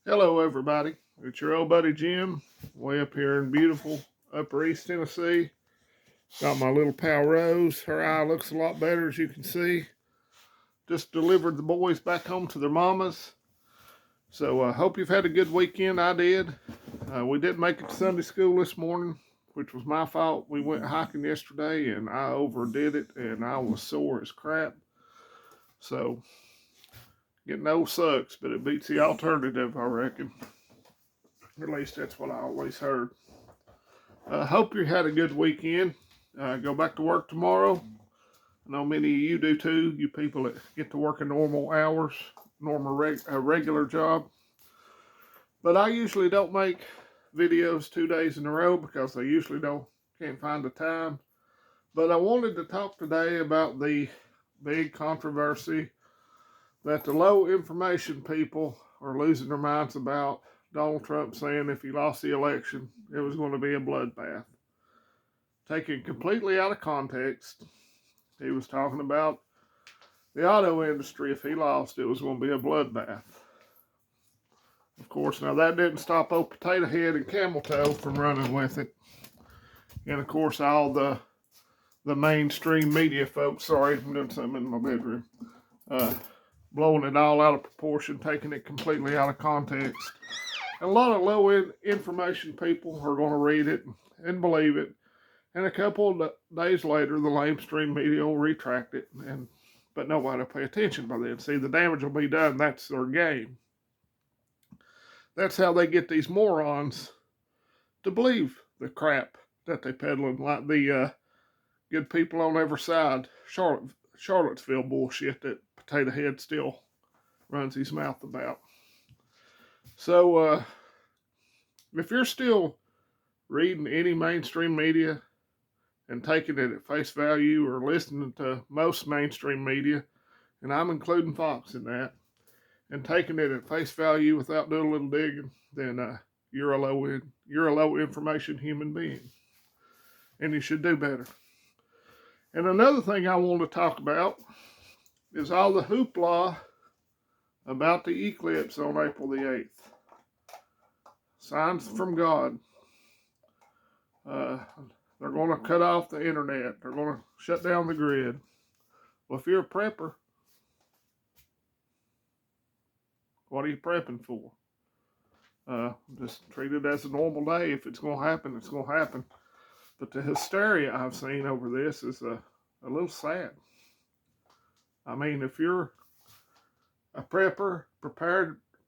Hello, everybody. It's your old buddy Jim, way up here in beautiful Upper East Tennessee. Got my little pal Rose. Her eye looks a lot better, as you can see. Just delivered the boys back home to their mamas. So I hope you've had a good weekend. I did. We didn't make it to Sunday school this morning, which was my fault. We went hiking yesterday, and I overdid it, and I was sore as crap. So getting old sucks, but it beats the alternative, I reckon. At least that's what I always heard. Hope you had a good weekend. Go back to work tomorrow. I know many of you do too. You people that get to work in normal hours, regular job. But I usually don't make videos 2 days in a row because I usually can't find the time. But I wanted to talk today about the big controversy that the low information people are losing their minds about. Donald Trump saying if he lost the election, it was going to be a bloodbath. Taken completely out of context, he was talking about the auto industry. If he lost, it was going to be a bloodbath. Of course, now that didn't stop old Potato Head and Camel Toe from running with it. And of course, all the mainstream media folks, sorry, I'm doing something in my bedroom, blowing it all out of proportion, taking it completely out of context. And a lot of low information people are going to read it and believe it. And a couple of days later, the mainstream media will retract it. But nobody will pay attention by then. See, the damage will be done. That's their game. That's how they get these morons to believe the crap that they peddling, like the good people on every side, Charlottesville bullshit that Potato Head still runs his mouth about. So, if you're still reading any mainstream media and taking it at face value or listening to most mainstream media, and I'm including Fox in that, and taking it at face value without doing a little digging, then you're a low information human being, and you should do better. And another thing I want to talk about is all the hoopla about the eclipse on April the 8th. Signs from God. They're going to cut off the internet. They're going to shut down the grid. Well, if you're a prepper, what are you prepping for? Just treat it as a normal day. If it's going to happen, it's going to happen. But the hysteria I've seen over this is a little sad. I mean, if you're a prepper,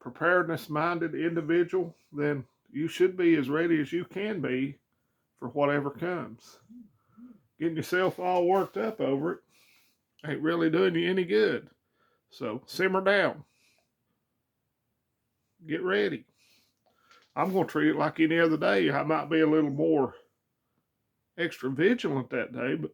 preparedness-minded individual, then you should be as ready as you can be for whatever comes. Getting yourself all worked up over it ain't really doing you any good. So simmer down. Get ready. I'm going to treat it like any other day. I might be a little more extra vigilant that day, but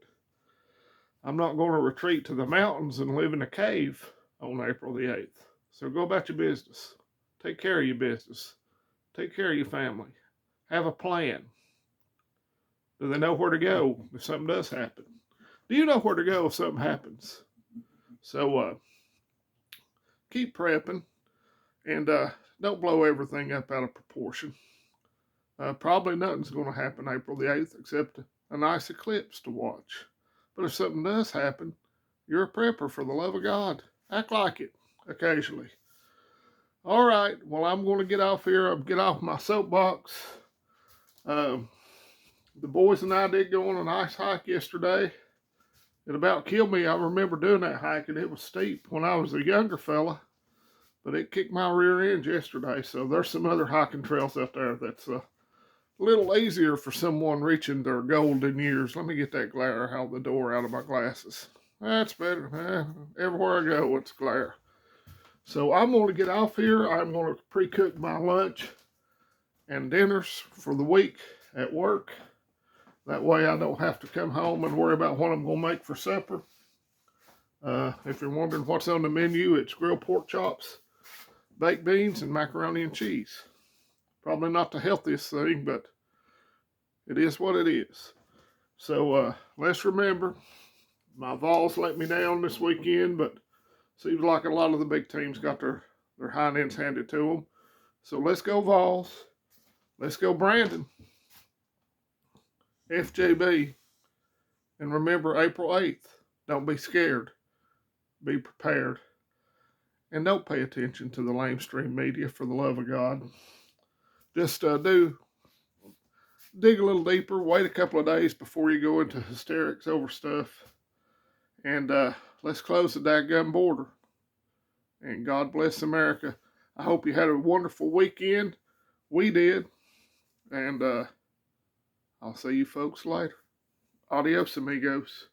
I'm not going to retreat to the mountains and live in a cave on April the 8th. So go about your business. Take care of your business. Take care of your family. Have a plan. Do they know where to go if something does happen? Do you know where to go if something happens? So keep prepping and don't blow everything up out of proportion. Probably nothing's going to happen April the 8th except a nice eclipse to watch. But if something does happen, you're a prepper, for the love of God. Act like it occasionally. All right, well, I'm going to get off here. I'll get off my soapbox. The boys and I did go on a nice hike yesterday. It about killed me. I remember doing that hike, and it was steep when I was a younger fella. But it kicked my rear end yesterday. So there's some other hiking trails out there that's a little easier for someone reaching their golden years. Let me get that glare out the door out of my glasses. That's better. Everywhere I go, it's glare. So I'm going to get off here. I'm going to pre-cook my lunch and dinners for the week at work. That way I don't have to come home and worry about what I'm going to make for supper. If you're wondering what's on the menu, it's grilled pork chops, baked beans, and macaroni and cheese. Probably not the healthiest thing, but it is what it is. So let's remember, my Vols let me down this weekend, but seems like a lot of the big teams got their hind ends handed to them. So let's go Vols. Let's go Brandon. FJB. And remember April 8th. Don't be scared. Be prepared. And don't pay attention to the lamestream media, for the love of God. Just dig a little deeper. Wait a couple of days before you go into hysterics over stuff. And let's close the dadgum border. And God bless America. I hope you had a wonderful weekend. We did. And I'll see you folks later. Adios, amigos.